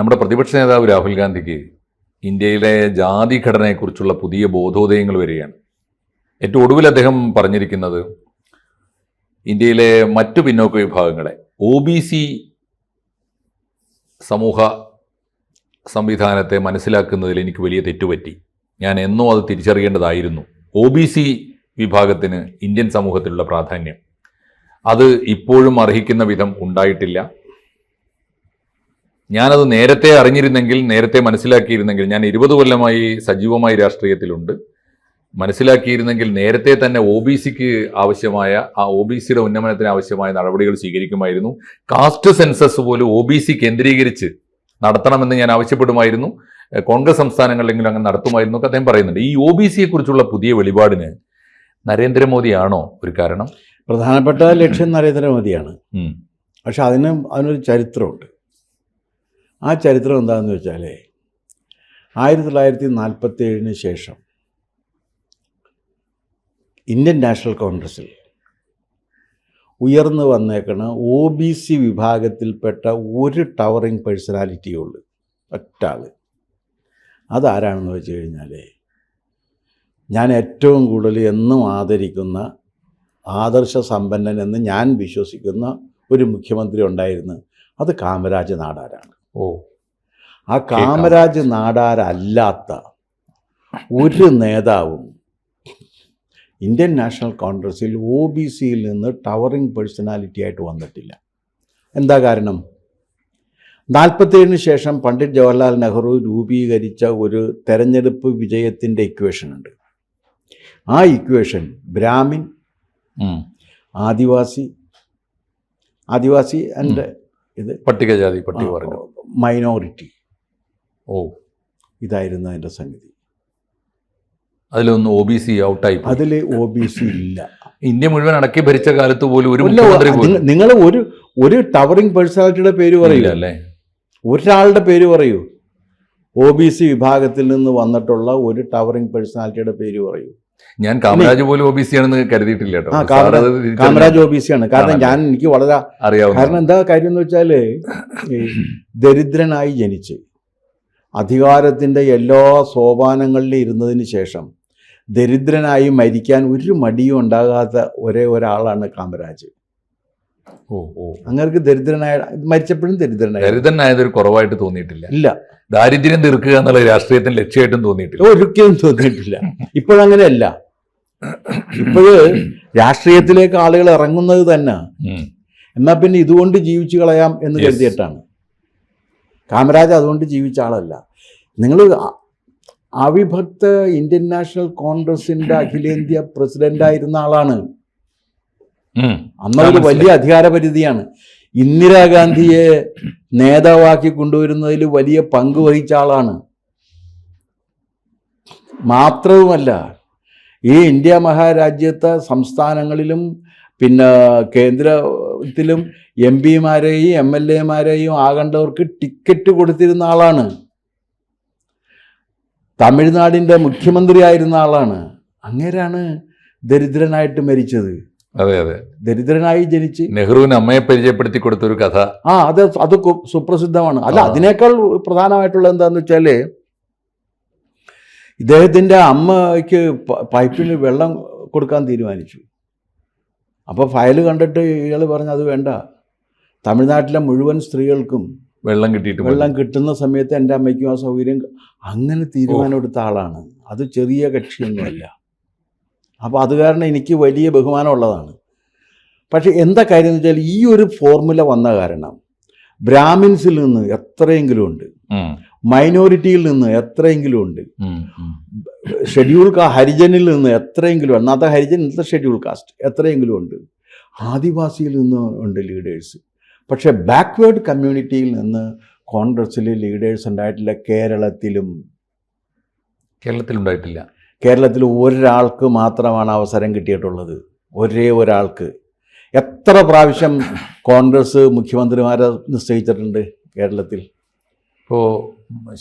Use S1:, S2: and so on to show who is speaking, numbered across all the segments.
S1: നമ്മുടെ പ്രതിപക്ഷ നേതാവ് രാഹുൽ ഗാന്ധിക്ക് ഇന്ത്യയിലെ ജാതി ഘടനയെക്കുറിച്ചുള്ള പുതിയ ബോധോദയങ്ങൾ വരികയാണ്. ഏറ്റവും ഒടുവിൽ അദ്ദേഹം പറഞ്ഞിരിക്കുന്നത് ഇന്ത്യയിലെ മറ്റു പിന്നോക്ക വിഭാഗങ്ങളെ OBC സമൂഹ സംവിധാനത്തെ മനസ്സിലാക്കുന്നതിൽ എനിക്ക് വലിയ തെറ്റുപറ്റി. ഞാൻ എന്നോ അത് തിരിച്ചറിയേണ്ടതായിരുന്നു. OBC വിഭാഗത്തിന് ഇന്ത്യൻ സമൂഹത്തിലുള്ള പ്രാധാന്യം അത് ഇപ്പോഴും അർഹിക്കുന്ന വിധം ഉണ്ടായിട്ടില്ല. ഞാനത് നേരത്തെ അറിഞ്ഞിരുന്നെങ്കിൽ, നേരത്തെ മനസ്സിലാക്കിയിരുന്നെങ്കിൽ, ഞാൻ 20 കൊല്ലമായി സജീവമായി രാഷ്ട്രീയത്തിലുണ്ട്, മനസ്സിലാക്കിയിരുന്നെങ്കിൽ നേരത്തെ തന്നെ OBCക്ക് ആവശ്യമായ OBCയുടെ ഉന്നമനത്തിന് ആവശ്യമായ നടപടികൾ സ്വീകരിക്കുമായിരുന്നു. കാസ്റ്റ് സെൻസസ് പോലും OBC കേന്ദ്രീകരിച്ച് നടത്തണമെന്ന് ഞാൻ ആവശ്യപ്പെടുമായിരുന്നു. കോൺഗ്രസ് സംസ്ഥാനങ്ങളിലെങ്കിലും അങ്ങനെ നടത്തുമായിരുന്നു ഒക്കെ അദ്ദേഹം പറയുന്നുണ്ട്. ഈ OBCയെ കുറിച്ചുള്ള പുതിയ വെളിപാടിന് നരേന്ദ്രമോദിയാണോ ഒരു കാരണം?
S2: പ്രധാനപ്പെട്ട ലക്ഷ്യം നരേന്ദ്രമോദിയാണ്. പക്ഷെ അതിനൊരു ചരിത്രമുണ്ട്. ആ ചരിത്രം എന്താണെന്ന് വെച്ചാൽ 1947 ശേഷം ഇന്ത്യൻ നാഷണൽ കോൺഗ്രസ്സിൽ ഉയർന്നു വന്നേക്കണ OBC വിഭാഗത്തിൽപ്പെട്ട ഒരു ടവറിങ് പേഴ്സണാലിറ്റിയേ ഉള്ളൂ, ഒറ്റ ആൾ. അതാരാണെന്ന് വെച്ച് കഴിഞ്ഞാൽ, ഞാൻ ഏറ്റവും കൂടുതൽ എന്നും ആദരിക്കുന്ന, ആദർശ സമ്പന്നൻ എന്ന് ഞാൻ വിശ്വസിക്കുന്ന ഒരു മുഖ്യമന്ത്രി ഉണ്ടായിരുന്നു. അത് കാമരാജ് നാടാരാണ്. ആ കാമരാജ് നാടാരല്ലാത്ത ഒരു നേതാവും ഇന്ത്യൻ നാഷണൽ കോൺഗ്രസ്സിൽ OBCയിൽ നിന്ന് ടവറിങ് പേഴ്സണാലിറ്റി ആയിട്ട് വന്നിട്ടില്ല. എന്താ കാരണം? 47 ശേഷം പണ്ഡിറ്റ് ജവഹർലാൽ നെഹ്റു രൂപീകരിച്ച ഒരു തെരഞ്ഞെടുപ്പ് വിജയത്തിൻ്റെ ഇക്വേഷൻ ഉണ്ട്. ആ ഇക്വേഷൻ ബ്രാഹ്മിൻ, ആദിവാസി ആൻഡ് ഇത്
S1: പട്ടികജാതി, പട്ടികവർഗം,
S2: മൈനോറിറ്റി, ഇതായിരുന്നു അതിൻ്റെ സംഗതി.
S1: അതിലൊന്നും OBC ഔട്ടായി.
S2: അതിൽ OBC ഇല്ല.
S1: ഇന്ത്യ മുഴുവൻ അടക്കി ഭരിച്ച കാലത്ത് പോലും
S2: നിങ്ങൾ ഒരു ടവറിങ് പേഴ്സണാലിറ്റിയുടെ പേര് പറയൂ അല്ലേ, ഒരാളുടെ പേര് പറയൂ. OBC വിഭാഗത്തിൽ നിന്ന് വന്നിട്ടുള്ള ഒരു ടവറിങ് പേഴ്സണാലിറ്റിയുടെ പേര് പറയൂ.
S1: ഞാൻ കാമരാജ് പോലും OBC ആണെന്ന് കരുതിയിട്ടില്ല കേട്ടോ.
S2: കാമരാജ് OBC ആണ്. കാരണം എനിക്ക് വളരെ അറിയാം. കാരണം എന്താ കാര്യം എന്ന് വെച്ചാൽ, ദരിദ്രനായി ജനിച്ച് അധികാരത്തിൻ്റെ എല്ലാ സോപാനങ്ങളിലും ഇരുന്നതിന് ശേഷം ദരിദ്രനായി മരിക്കാൻ ഒരു മടിയും ഉണ്ടാകാത്ത ഒരേ ഒരാളാണ് കാമരാജ്. അങ്ങനെ ദരിദ്രനായ, മരിച്ചപ്പോഴും
S1: ദരിദ്രനായതൊരു കുറവായിട്ട് തോന്നിയിട്ടില്ല.
S2: ഇല്ല.
S1: ദാരിദ്ര്യം തീർക്കുക എന്നുള്ള രാഷ്ട്രീയത്തിന് ലക്ഷ്യമായിട്ടും തോന്നിയിട്ടില്ല,
S2: ഒരിക്കലും തോന്നിയിട്ടില്ല. ഇപ്പോഴങ്ങനെയല്ല. ഇപ്പോഴ് രാഷ്ട്രീയത്തിലേക്ക് ആളുകൾ ഇറങ്ങുന്നത് തന്നെ എന്നാൽ പിന്നെ ഇതുകൊണ്ട് ജീവിച്ചു കളയാം എന്ന് കരുതിയിട്ടാണ്. കാമരാജ് അതുകൊണ്ട് ജീവിച്ച ആളല്ല. നിങ്ങൾ അവിഭക്ത ഇന്ത്യൻ നാഷണൽ കോൺഗ്രസിൻ്റെ അഖിലേന്ത്യാ പ്രസിഡന്റായിരുന്ന ആളാണ്. അന്നൊരു വലിയ അധികാരപരിധിയാണ്. ഇന്ദിരാഗാന്ധിയെ നേതാവാക്കി കൊണ്ടുവരുന്നതിൽ വലിയ പങ്ക് വഹിച്ച ആളാണ്. മാത്രവുമല്ല, ഈ ഇന്ത്യ മഹാരാജ്യത്തെ സംസ്ഥാനങ്ങളിലും പിന്നെ കേന്ദ്രത്തിലും MP-മാരെയും MLA-മാരെയും ആകേണ്ടവർക്ക് ടിക്കറ്റ് കൊടുത്തിരുന്ന ആളാണ്. തമിഴ്നാടിൻ്റെ മുഖ്യമന്ത്രി ആയിരുന്ന ആളാണ്. അങ്ങേരാണ് ദരിദ്രനായിട്ട് മരിച്ചത്.
S1: അതെ അതെ,
S2: ദരിദ്രനായി ജനിച്ച്
S1: നെഹ്റുവിന് അമ്മയെ പരിചയപ്പെടുത്തി കൊടുത്തൊരു കഥ.
S2: അത് സുപ്രസിദ്ധമാണ്. അല്ല, അതിനേക്കാൾ പ്രധാനമായിട്ടുള്ള എന്താന്ന് വെച്ചാൽ, ഇദ്ദേഹത്തിൻ്റെ അമ്മയ്ക്ക് പൈപ്പിൽ വെള്ളം കൊടുക്കാൻ തീരുമാനിച്ചു. അപ്പോൾ ഫയൽ കണ്ടിട്ട് ഇയാൾ പറഞ്ഞു, അത് വേണ്ട, തമിഴ്നാട്ടിലെ മുഴുവൻ സ്ത്രീകൾക്കും വെള്ളം കിട്ടുന്ന സമയത്ത് എൻ്റെ അമ്മയ്ക്കും ആ സൗകര്യം. അങ്ങനെ തീരുമാനമെടുത്ത ആളാണ്. അത് ചെറിയ കക്ഷിയൊന്നുമല്ല. അപ്പോൾ അത് കാരണം എനിക്ക് വലിയ ബഹുമാനമുള്ളതാണ്. പക്ഷേ എന്താ കാര്യം എന്ന് വെച്ചാൽ, ഈ ഒരു ഫോർമുല വന്ന കാരണം ബ്രാഹ്മിൻസിൽ നിന്ന് എത്രയെങ്കിലും ഉണ്ട്, മൈനോറിറ്റിയിൽ നിന്ന് എത്രയെങ്കിലും ഉണ്ട്, ഹരിജനിൽ നിന്ന് എത്രയെങ്കിലും, അന്നത്തെ ഹരിജൻ, ഇന്നത്തെ ഷെഡ്യൂൾ കാസ്റ്റ് എത്രയെങ്കിലും ഉണ്ട്, ആദിവാസിയിൽ നിന്ന് ഉണ്ട് ലീഡേഴ്സ്. പക്ഷേ ബാക്ക്വേർഡ് കമ്മ്യൂണിറ്റിയിൽ നിന്ന് കോൺഗ്രസ്സിൽ ലീഡേഴ്സ് ഉണ്ടായിട്ടില്ല.
S1: കേരളത്തിലുണ്ടായിട്ടില്ല.
S2: കേരളത്തിൽ ഒരാൾക്ക് മാത്രമാണ് അവസരം കിട്ടിയിട്ടുള്ളത്, ഒരേ ഒരാൾക്ക്. എത്ര പ്രാവശ്യം കോൺഗ്രസ് മുഖ്യമന്ത്രിമാരെ നിശ്ചയിച്ചിട്ടുണ്ട് കേരളത്തിൽ?
S1: ഇപ്പോൾ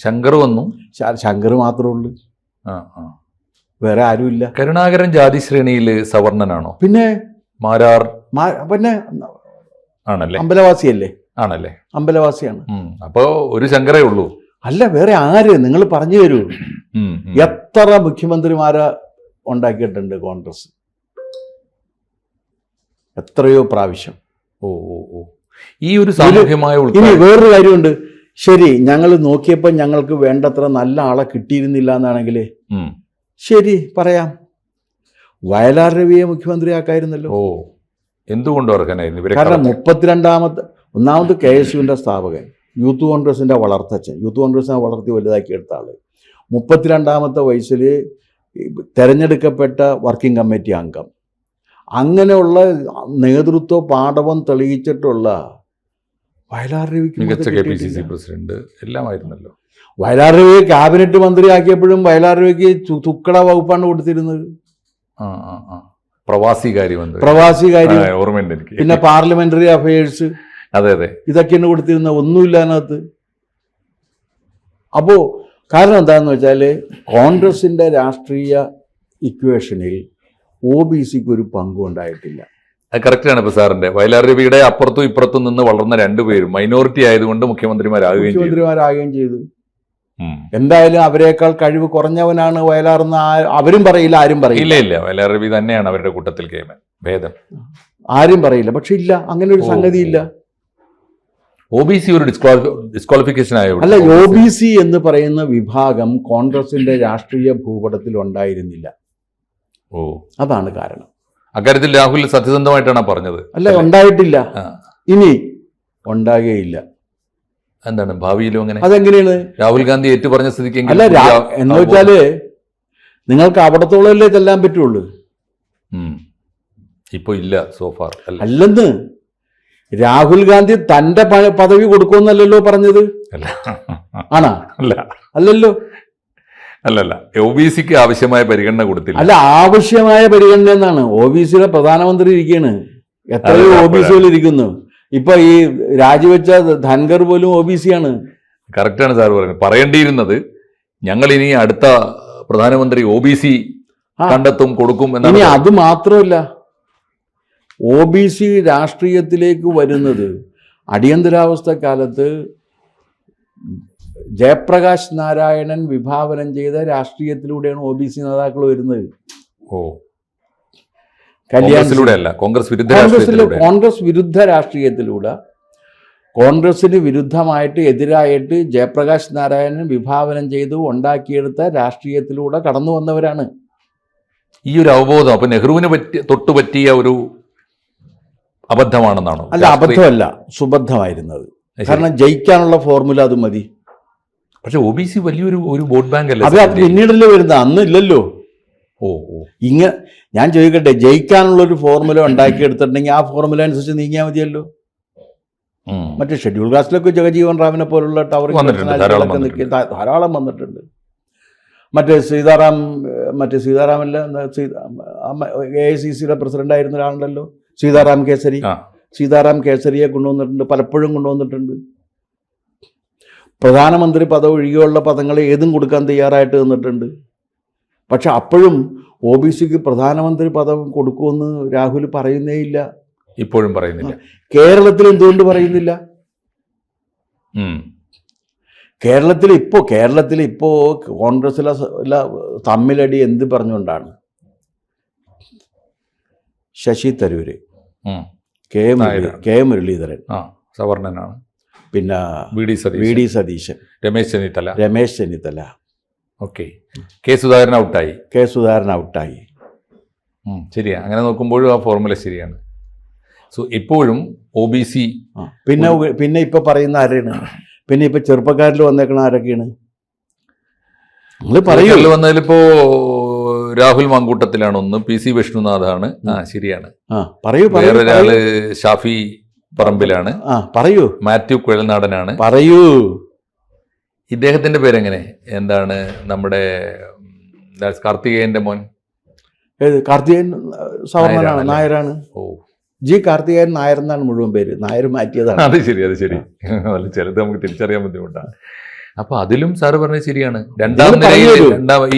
S1: ശങ്കർ വന്നു.
S2: ശങ്കർ മാത്രമേ ഉള്ളൂ, വേറെ ആരുമില്ല.
S1: കരുണാകരൻ ജാതി ശ്രേണിയിൽ സവർണനാണോ?
S2: പിന്നെ
S1: മാരാർ
S2: പിന്നെ
S1: ആണല്ലേ,
S2: അമ്പലവാസിയല്ലേ.
S1: ആണല്ലേ?
S2: അമ്പലവാസിയാണ്.
S1: അപ്പോൾ ഒരു ശങ്കരേ ഉള്ളൂ?
S2: അല്ല, വേറെ ആര്? നിങ്ങൾ പറഞ്ഞു തരൂ.
S1: ഉം, ഉം.
S2: എത്ര മുഖ്യമന്ത്രിമാരെ ഉണ്ടാക്കിയിട്ടുണ്ട് കോൺഗ്രസ്? എത്രയോ പ്രാവശ്യം.
S1: ഓ ഓ ഓ ഈ ഒരു സാമൂഹ്യമായ
S2: ഇനി വേറൊരു കാര്യമുണ്ട്. ശരി, ഞങ്ങൾ നോക്കിയപ്പോൾ ഞങ്ങൾക്ക് വേണ്ടത്ര നല്ല ആളെ കിട്ടിയിരുന്നില്ല എന്നാണെങ്കിൽ ശരി പറയാം, വയലാർ രവിയെ മുഖ്യമന്ത്രിയാക്കായിരുന്നല്ലോ.
S1: ഓ, എന്തുകൊണ്ട് ഓർക്കാനായിരുന്നു ഇവരെ?
S2: കാരണം ഒന്നാമത് കെ എസ് യുവിൻ്റെ സ്ഥാപകൻ, യൂത്ത് കോൺഗ്രസിൻ്റെ വളർത്തച്ഛൻ, യൂത്ത് കോൺഗ്രസിനെ വളർത്തി വലുതാക്കിയെടുത്ത ആള്, 32ാമത്തെ വയസ്സിൽ തിരഞ്ഞെടുക്കപ്പെട്ട വർക്കിംഗ് കമ്മിറ്റി അംഗം, അങ്ങനെയുള്ള നേതൃത്വ പാഠവം തെളിയിച്ചിട്ടുള്ള വയലാർ രവിക്ക്
S1: മികച്ച KPCC പ്രസിഡന്റ് എല്ലാമായിരുന്നല്ലോ.
S2: വയലാർ രവിയെ ക്യാബിനറ്റ് മന്ത്രിയാക്കിയപ്പോഴും വയലാർ രവിക്ക് തുക്കട വകുപ്പാണ് കൊടുത്തിരുന്നത്.
S1: പ്രവാസി കാര്യം, ഓർമ്മയുണ്ട് എനിക്ക്.
S2: പിന്നെ പാർലമെന്ററി അഫയേഴ്സ്,
S1: അതെ അതെ,
S2: ഇതൊക്കെയാണ് കൊടുത്തിരുന്നത്. ഒന്നുമില്ല അതിനകത്ത്. അപ്പോൾ കാരണം എന്താണെന്ന് വെച്ചാൽ കോൺഗ്രസിൻ്റെ രാഷ്ട്രീയ ഇക്വേഷനിൽ OBCക്ക് ഒരു പങ്കും ഉണ്ടായിട്ടില്ല.
S1: അത് കറക്റ്റാണ്. ഇപ്പോൾ സാറിന്റെ വയലാർ രവിയുടെ അപ്പുറത്തും ഇപ്പുറത്തും നിന്ന് വളർന്ന രണ്ടുപേരും മൈനോറിറ്റി ആയതുകൊണ്ട് മുഖ്യമന്ത്രിമാരാകുകയും ചെയ്തു.
S2: എന്തായാലും അവരെക്കാൾ കഴിവ് കുറഞ്ഞവനാണ് വയലാറെന്ന് അവരും പറയില്ല, ആരും പറയില്ല.
S1: ഇല്ല, വയലാർ രവി തന്നെയാണ് അവരുടെ കൂട്ടത്തിൽ ഭേദം.
S2: ആരും പറയില്ല. പക്ഷെ ഇല്ല, അങ്ങനെ ഒരു സംഗതി ഇല്ല.
S1: OBC ഒരു ഡിസ്ക്വാളിഫിക്കേഷൻ ആയോ?
S2: അല്ല, OBC എന്ന് പറയുന്ന വിഭാഗം കോൺഗ്രസിന്റെ രാഷ്ട്രീയ ഭൂപടത്തിൽ ഉണ്ടായിരുന്നില്ല.
S1: ഓ,
S2: അതാണ് കാരണം.
S1: അക്കാര്യത്തിൽ രാഹുൽ സത്യസന്ധമായിട്ടാണ് പറഞ്ഞത്.
S2: അല്ല, ഉണ്ടായിട്ടില്ല, ഇനി ഉണ്ടാകുകയില്ല.
S1: എന്താണ് ഭാവിയിലും അങ്ങനെ?
S2: അതെങ്ങനെയാണ്?
S1: രാഹുൽ ഗാന്ധി ഏറ്റുപറഞ്ഞ സ്ഥിതിക്ക്
S2: അല്ല, എന്ന് വെച്ചാല് നിങ്ങൾക്ക് അവിടത്തോളല്ലേ ചെല്ലാൻ പറ്റുള്ളൂ.
S1: ഇപ്പൊ ഇല്ല സോഫാർ.
S2: അല്ലെന്ന് രാഹുൽ ഗാന്ധി തന്റെ പദവി കൊടുക്കുമെന്നല്ലല്ലോ പറഞ്ഞത്. ആണോ? അല്ലല്ലോ.
S1: അല്ലല്ല, OBCക്ക് ആവശ്യമായ പരിഗണന കൊടുത്തില്ല.
S2: അല്ല, ആവശ്യമായ പരിഗണന എന്നാണ്. OBCയുടെ പ്രധാനമന്ത്രി ഇരിക്കുകയാണ്, എത്രയോ OBCകൾ ഇരിക്കുന്നു. ഇപ്പൊ ഈ രാജിവെച്ച ധൻഖർ പോലും OBC ആണ്.
S1: കറക്റ്റാണ് സാർ പറയുന്നത്. പറയേണ്ടിയിരുന്നത് ഞങ്ങൾ ഇനി അടുത്ത പ്രധാനമന്ത്രി OBC കണ്ടെത്തും, കൊടുക്കും എന്നാണ്.
S2: ഇനി അത് മാത്രമല്ല, OBC രാഷ്ട്രീയത്തിലേക്ക് വരുന്നത് അടിയന്തരാവസ്ഥ കാലത്ത് ജയപ്രകാശ് നാരായണൻ വിഭാവനം ചെയ്ത രാഷ്ട്രീയത്തിലൂടെയാണ് OBC നേതാക്കൾ വരുന്നത്.
S1: ഓ, കോൺഗ്രസ്
S2: വിരുദ്ധ രാഷ്ട്രീയത്തിലൂടെ, കോൺഗ്രസിന് വിരുദ്ധമായിട്ട് എതിരായിട്ട് ജയപ്രകാശ് നാരായണൻ വിഭാവനം ചെയ്ത് ഉണ്ടാക്കിയെടുത്ത രാഷ്ട്രീയത്തിലൂടെ കടന്നു വന്നവരാണ്.
S1: ഈ ഒരു അവബോധം അപ്പൊ നെഹ്റുവിന് തൊട്ടുപറ്റിയ ഒരു അബദ്ധമാണെന്നാണോ?
S2: അല്ല, അബദ്ധമല്ല, സുബദ്ധമായിരുന്നത്. കാരണം ജയിക്കാനുള്ള ഫോർമുല അത് മതി.
S1: പക്ഷെ OBC വലിയൊരു വോട്ട് ബാങ്ക് അല്ലേ?
S2: അത് പിന്നീടല്ലേ വരുന്നത്, അന്ന് ഇല്ലല്ലോ.
S1: ഓ,
S2: ഞാൻ ചോദിക്കട്ടെ, ജയിക്കാനുള്ളൊരു ഫോർമുല ഉണ്ടാക്കിയെടുത്തിട്ടുണ്ടെങ്കിൽ ആ ഫോർമുല അനുസരിച്ച് നീങ്ങിയാൽ മതിയല്ലോ. മറ്റേ ഷെഡ്യൂൾ കാസ്റ്റിലൊക്കെ ജഗജീവൻ റാമിനെ പോലുള്ള ടവർ ധാരാളം വന്നിട്ടുണ്ട്. മറ്റേ സീതാറാമല്ല, AICCയുടെ പ്രസിഡന്റ് ആയിരുന്ന ഒരാളുണ്ടല്ലോ, സീതാറാം കേസരിയെ കൊണ്ടുവന്നിട്ടുണ്ട്, പലപ്പോഴും കൊണ്ടുവന്നിട്ടുണ്ട്. പ്രധാനമന്ത്രി പദം ഒഴികെയുള്ള പദങ്ങൾ ഏതും കൊടുക്കാൻ തയ്യാറായിട്ട് നിന്നിട്ടുണ്ട്. പക്ഷെ അപ്പോഴും OBCക്ക് പ്രധാനമന്ത്രി പദം കൊടുക്കുമെന്ന് രാഹുൽ പറയുന്നേ ഇല്ല.
S1: ഇപ്പോഴും പറയുന്നില്ല.
S2: കേരളത്തിൽ എന്തുകൊണ്ട് പറയുന്നില്ല? കേരളത്തിൽ ഇപ്പോ കോൺഗ്രസിലെ തമ്മിലടി എന്ത് പറഞ്ഞുകൊണ്ടാണ്? ശശി തരൂര്, കെ മുരളീധരൻ,
S1: സവർണനാണ്,
S2: പിന്നെ VD Satheesan, Ramesh Chennithala.
S1: Okay, K Sudhakaran ഔട്ടായി. ശരിയാ. അങ്ങനെ നോക്കുമ്പോഴും ആ ഫോർമുല ശരിയാണ്. സോ ഇപ്പോഴും OBC
S2: പിന്നെ ഇപ്പൊ പറയുന്ന ആരാണ്? പിന്നെ ഇപ്പൊ ചെറുപ്പക്കാരിൽ വന്നേക്കണ ആരൊക്കെയാണ്?
S1: വന്നതിലിപ്പോ രാഹുൽ മാങ്കൂട്ടത്തിലാണ് ഒന്ന്, PC വിഷ്ണുനാഥാണ്. ശരിയാണ്. വേറൊരാള് ഷാഫി പറമ്പിലാണ്.
S2: പറയൂ.
S1: മാത്യു കുഴൽനാടനാണ്.
S2: പറയൂ.
S1: ഇദ്ദേഹത്തിന്റെ പേരെങ്ങനെ? എന്താണ്? നമ്മുടെ കാർത്തികേയന്റെ മോൻ.
S2: കാർത്തികേയൻ സവർണനാണ്, നായരാണ്. കാർത്തികേയൻ നായർ എന്നാണ് മുഴുവൻ പേര്. നായർ മാറ്റിയതാണ്.
S1: അത് ശരി. ചിലത് നമുക്ക് തിരിച്ചറിയാൻ ബുദ്ധിമുട്ടാണ്. അപ്പൊ അതിലും സാറ് പറഞ്ഞത് ശരിയാണ്. രണ്ടാം നിരയിൽ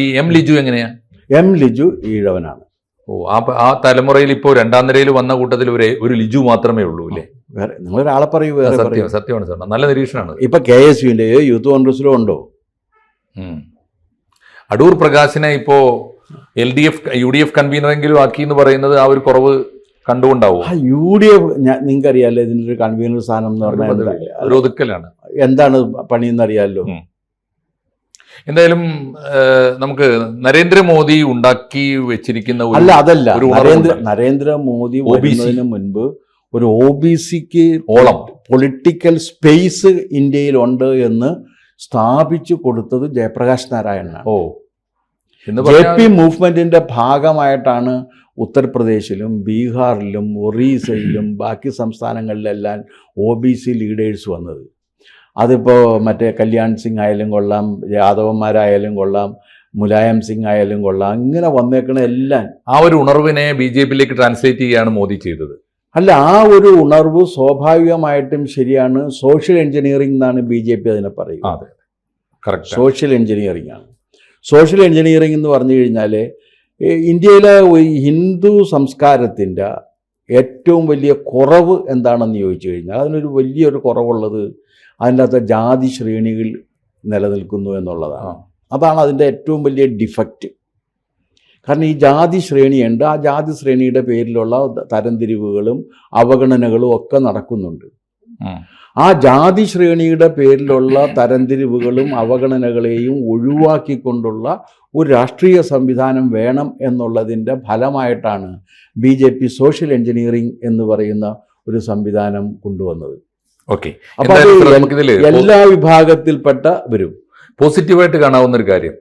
S1: ഈ M ലിജു എങ്ങനെയാ?
S2: M ലിജു ഈഴവനാണ്.
S1: ഓ, ആ തലമുറയിൽ ഇപ്പോൾ രണ്ടാം നിരയിൽ വന്ന കൂട്ടത്തിൽ ഒരു ലിജു മാത്രമേ ഉള്ളൂ അല്ലേ?
S2: വേറെ നിങ്ങളൊരാളെ പറയൂ, വേറെ പറയൂ.
S1: സത്യമാണ് സാർ, നല്ല നിരീക്ഷണമാണ്.
S2: ഇപ്പൊ KSUവിന്റെ യൂത്ത് കോൺഗ്രസിലും ഉണ്ടോ?
S1: അടൂർ പ്രകാശിനെ ഇപ്പോ UDF കൺവീനറെങ്കിലും ആക്കി എന്ന് പറയുന്നത് ആ ഒരു കുറവ് കണ്ടുകൊണ്ടാവും.
S2: UDF നിങ്ങൾക്ക് അറിയാലോ ഇതിന്റെ ഒരു കൺവീനർ സ്ഥാനം എന്ന് പറഞ്ഞാൽ
S1: ഒരു ഒതുക്കലാണ്.
S2: എന്താണ് പണിയെന്ന് അറിയാലോ.
S1: എന്തായാലും നമുക്ക് നരേന്ദ്രമോദി ഉണ്ടാക്കി വെച്ചിരിക്കുന്ന
S2: അതല്ല നരേന്ദ്രമോദി വരുന്നതിന് മുൻപ് ഒരു OBCക്ക്
S1: ഓളം
S2: പൊളിറ്റിക്കൽ സ്പേസ് ഇന്ത്യയിലുണ്ട് എന്ന് സ്ഥാപിച്ചു കൊടുത്തത് ജയപ്രകാശ് നാരായണനാണ്. JP മൂവ്മെന്റിന്റെ ഭാഗമായിട്ടാണ് ഉത്തർപ്രദേശിലും ബീഹാറിലും ഒറീസയിലും ബാക്കി സംസ്ഥാനങ്ങളിലെല്ലാം OBC ലീഡേഴ്സ് വന്നത്. അതിപ്പോൾ മറ്റേ കല്യാൺ സിംഗ് ആയാലും കൊള്ളാം, യാദവന്മാരായാലും കൊള്ളാം, മുലായം സിംഗ് ആയാലും കൊള്ളാം, ഇങ്ങനെ വന്നേക്കണ എല്ലാം
S1: ആ ഒരു ഉണർവിനെ BJPയിലേക്ക് ട്രാൻസ്ലേറ്റ് ചെയ്യുകയാണ് മോദി ചെയ്തത്.
S2: അല്ല, ആ ഒരു ഉണർവ് സ്വാഭാവികമായിട്ടും ശരിയാണ്. സോഷ്യൽ എഞ്ചിനീയറിംഗ് എന്നാണ് BJP അതിനെ പറയുന്നത്. സോഷ്യൽ എഞ്ചിനീയറിംഗ് ആണ്. സോഷ്യൽ എഞ്ചിനീയറിംഗ് എന്ന് പറഞ്ഞു കഴിഞ്ഞാൽ ഇന്ത്യയിലെ ഹിന്ദു സംസ്കാരത്തിൻ്റെ ഏറ്റവും വലിയ കുറവ് എന്താണെന്ന് ചോദിച്ചു കഴിഞ്ഞാൽ അതിനൊരു വലിയൊരു കുറവുള്ളത് അതിൻ്റെ അകത്ത് ജാതി ശ്രേണികൾ നിലനിൽക്കുന്നു എന്നുള്ളതാണ്. അതാണ് അതിൻ്റെ ഏറ്റവും വലിയ ഡിഫക്റ്റ്. കാരണം ഈ ജാതി ശ്രേണിയുണ്ട്, ആ ജാതി ശ്രേണിയുടെ പേരിലുള്ള തരംതിരിവുകളും അവഗണനകളും ഒക്കെ നടക്കുന്നുണ്ട്. ആ ജാതി ശ്രേണിയുടെ പേരിലുള്ള തരംതിരിവുകളും അവഗണനകളെയും ഒഴിവാക്കിക്കൊണ്ടുള്ള ഒരു രാഷ്ട്രീയ സംവിധാനം വേണം എന്നുള്ളതിൻ്റെ ഫലമായിട്ടാണ് BJP സോഷ്യൽ എഞ്ചിനീയറിംഗ് എന്ന് പറയുന്ന ഒരു സംവിധാനം കൊണ്ടുവന്നത്. അപ്പോൾ എല്ലാ വിഭാഗത്തിൽപ്പെട്ട വരും.
S1: പോസിറ്റീവായിട്ട് കാണാവുന്ന ഒരു കാര്യം,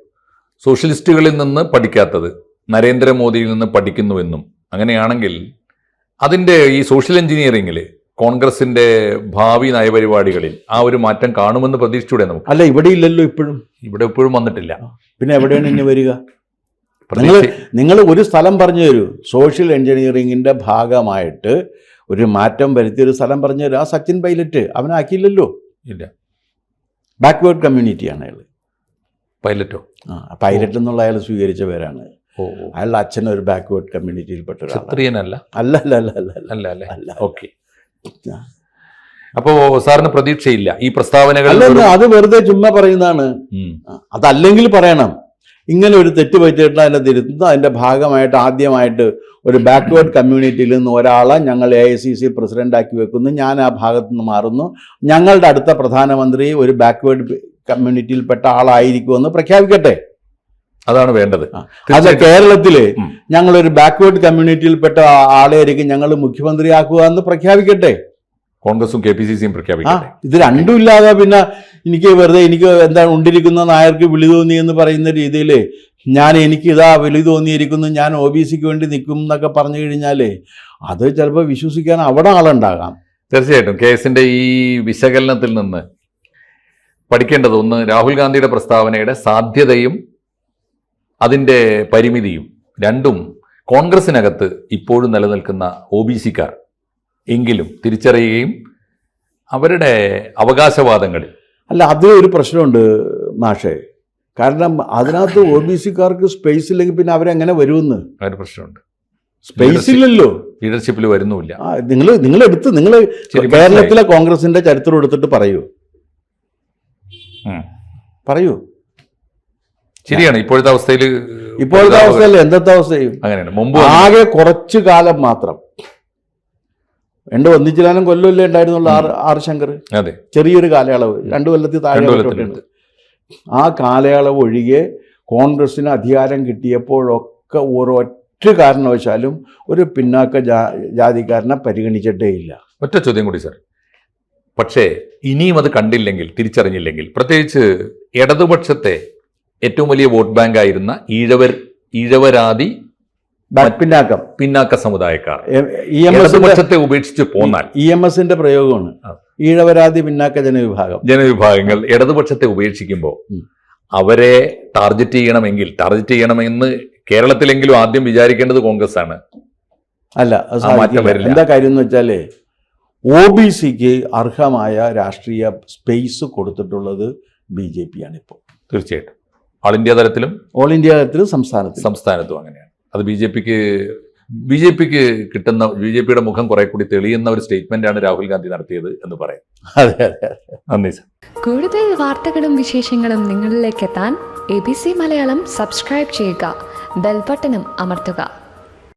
S1: സോഷ്യലിസ്റ്റുകളിൽ നിന്ന് പഠിക്കാത്തത് നരേന്ദ്രമോദിയിൽ നിന്ന് പഠിക്കുന്നുവെന്നും, അങ്ങനെയാണെങ്കിൽ അതിൻ്റെ ഈ സോഷ്യൽ എഞ്ചിനീയറിംഗിൽ കോൺഗ്രസിന്റെ ഭാവി നയപരിപാടികളിൽ ആ ഒരു മാറ്റം കാണുമെന്ന് പ്രതീക്ഷിച്ചൂടെ നമുക്ക്?
S2: അല്ല, ഇവിടെ ഇല്ലല്ലോ,
S1: ഇവിടെ എപ്പോഴും വന്നിട്ടില്ല.
S2: പിന്നെ എവിടെയാണ് ഇനി വരിക? നിങ്ങൾ ഒരു സ്ഥലം പറഞ്ഞു തരൂ, സോഷ്യൽ എഞ്ചിനീയറിംഗിന്റെ ഭാഗമായിട്ട് ഒരു മാറ്റം വരുത്തിയൊരു സ്ഥലം പറഞ്ഞു തരും. ആ സച്ചിൻ പൈലറ്റ് അവനാക്കിയില്ലല്ലോ.
S1: ഇല്ല,
S2: ബാക്ക്വേർഡ് കമ്മ്യൂണിറ്റിയാണ് അയാൾ.
S1: പൈലറ്റോ?
S2: പൈലറ്റ് എന്നുള്ള അയാൾ സ്വീകരിച്ച പേരാണ്. അയാളുടെ അച്ഛൻ ഒരു ബാക്ക്വേർഡ് കമ്മ്യൂണിറ്റിയിൽപ്പെട്ട
S1: ക്ഷത്രിയനല്ല.
S2: അല്ല അല്ല അല്ല അല്ല
S1: അല്ല അല്ലേ? ഓക്കെ. അപ്പോ സാറിന് പ്രതീക്ഷയില്ല ഈ പ്രസ്താവനകൾ?
S2: അത് വെറുതെ ചുമ്മാ പറയുന്നതാണ്. അതല്ലെങ്കിൽ പറയണം, ഇങ്ങനെ ഒരു തെറ്റ് പറ്റിയിട്ട് അതിനെ തിരുത്തുന്ന അതിൻ്റെ ഭാഗമായിട്ട് ആദ്യമായിട്ട് ഒരു ബാക്ക്വേർഡ് കമ്മ്യൂണിറ്റിയിൽ നിന്ന് ഒരാളെ ഞങ്ങൾ AICC പ്രസിഡൻ്റാക്കി വെക്കുന്നു, ഞാൻ ആ ഭാഗത്തു നിന്ന് മാറുന്നു, ഞങ്ങളുടെ അടുത്ത പ്രധാനമന്ത്രി ഒരു ബാക്ക്വേർഡ് കമ്മ്യൂണിറ്റിയിൽപ്പെട്ട ആളായിരിക്കുമെന്ന് പ്രഖ്യാപിക്കട്ടെ.
S1: അതാണ് വേണ്ടത്.
S2: അത് കേരളത്തില് ഞങ്ങളൊരു ബാക്ക്വേർഡ് കമ്മ്യൂണിറ്റിയിൽപ്പെട്ട ആളെയായിരിക്കും ഞങ്ങൾ മുഖ്യമന്ത്രിയാക്കുക എന്ന് പ്രഖ്യാപിക്കട്ടെ.
S1: കോൺഗ്രസും KPCCയും പ്രഖ്യാപിക്കട്ടെ.
S2: ഇത് രണ്ടും ഇല്ലാതെ പിന്നെ എനിക്ക് എന്താണ് ഉണ്ടിരിക്കുന്ന നായർക്ക് വിളി തോന്നി എന്ന് പറയുന്ന രീതിയിൽ എനിക്ക് ഇതാ വിളി തോന്നിയിരിക്കുന്നു, ഞാൻ OBCക്ക് വേണ്ടി നിൽക്കും എന്നൊക്കെ പറഞ്ഞു കഴിഞ്ഞാൽ അത് ചിലപ്പോൾ വിശ്വസിക്കാൻ അവിടെ ആളുണ്ടാകാം.
S1: തീർച്ചയായിട്ടും കേസിന്റെ ഈ വിശകലനത്തിൽ നിന്ന് പഠിക്കേണ്ടത് ഒന്ന്, രാഹുൽ ഗാന്ധിയുടെ പ്രസ്താവനയുടെ സാധ്യതയും അതിൻ്റെ പരിമിതിയും, രണ്ടും കോൺഗ്രസിനകത്ത് ഇപ്പോഴും നിലനിൽക്കുന്ന OBCക്കാർ എങ്കിലും തിരിച്ചറിയുകയും അവരുടെ അവകാശവാദങ്ങളിൽ
S2: അത് ഒരു പ്രശ്നമുണ്ട് മാഷേ. കാരണം അതിനകത്ത് OBCക്കാർക്ക് സ്പേസ് ഇല്ലെങ്കിൽ പിന്നെ അവരെങ്ങനെ വരുമെന്ന് ഒരു
S1: പ്രശ്നമുണ്ട്.
S2: സ്പേസ് ഇല്ലല്ലോ,
S1: ലീഡർഷിപ്പിൽ വരുന്നുമില്ല.
S2: നിങ്ങൾ കേരളത്തിലെ കോൺഗ്രസിന്റെ ചരിത്രം എടുത്തിട്ട് പറയൂ.
S1: ശരിയാണ്. ഇപ്പോഴത്തെ അവസ്ഥയിൽ
S2: എന്തത്തെ അവസ്ഥയും
S1: അങ്ങനെയാണ്. മുമ്പ്
S2: ആകെ കുറച്ചു കാലം മാത്രം ഒന്നിച്ചിലാനും കൊല്ലമല്ലേ ഉണ്ടായിരുന്നുള്ള ആർ ശങ്കർ.
S1: അതെ,
S2: ചെറിയൊരു കാലയളവ്, 2 കൊല്ലത്തിൽ താഴെ. ആ കാലയളവ് ഒഴികെ കോൺഗ്രസിന് അധികാരം കിട്ടിയപ്പോഴൊക്കെ ഒരൊറ്റ കാരണവശാലും ഒരു പിന്നാക്ക ജാതിക്കാരനെ പരിഗണിച്ചിട്ടേ ഇല്ല.
S1: ഒറ്റ ചോദ്യം കൂടി സാർ. പക്ഷേ ഇനിയും അത് കണ്ടില്ലെങ്കിൽ, തിരിച്ചറിഞ്ഞില്ലെങ്കിൽ, പ്രത്യേകിച്ച് ഇടതുപക്ഷത്തെ ഏറ്റവും വലിയ വോട്ട് ബാങ്ക് ആയിരുന്ന ഈഴവരാതി പിന്നാക്ക സമുദായക്കാർ ഇടതുപക്ഷത്തെ ഉപേക്ഷിച്ച് പോന്നാൽ,
S2: EMSന്റെ പ്രയോഗമാണ് ഈഴവരാതി പിന്നാക്ക
S1: ജനവിഭാഗങ്ങൾ ഇടതുപക്ഷത്തെ ഉപേക്ഷിക്കുമ്പോൾ അവരെ ടാർഗറ്റ് ചെയ്യണമെന്ന് കേരളത്തിലെങ്കിലും ആദ്യം വിചാരിക്കേണ്ടത് കോൺഗ്രസ് ആണ്.
S2: എന്താ കാര്യം എന്ന് വെച്ചാല് OBCക്ക് അർഹമായ രാഷ്ട്രീയ സ്പേസ് കൊടുത്തിട്ടുള്ളത് BJP ആണ് ഇപ്പോൾ.
S1: തീർച്ചയായിട്ടും ഓൾ ഇന്ത്യ തലത്തിലും
S2: സംസ്ഥാനത്തും
S1: അങ്ങനെയാണ്. അത് BJPക്ക് ബി ജെ പിയുടെ മുഖം കുറെ കൂടി തെളിയുന്ന ഒരു സ്റ്റേറ്റ്മെന്റാണ് രാഹുൽ ഗാന്ധി നടത്തിയത് എന്ന് പറയാം.
S2: അതെ അതെ.
S1: നന്ദി സർ.
S3: കൂടുതൽ വാർത്തകളും വിശേഷങ്ങളും നിങ്ങളിലേക്ക് എത്താൻ ABC മലയാളം സബ്സ്ക്രൈബ് ചെയ്യുക, ബെൽബട്ടനും അമർത്തുക.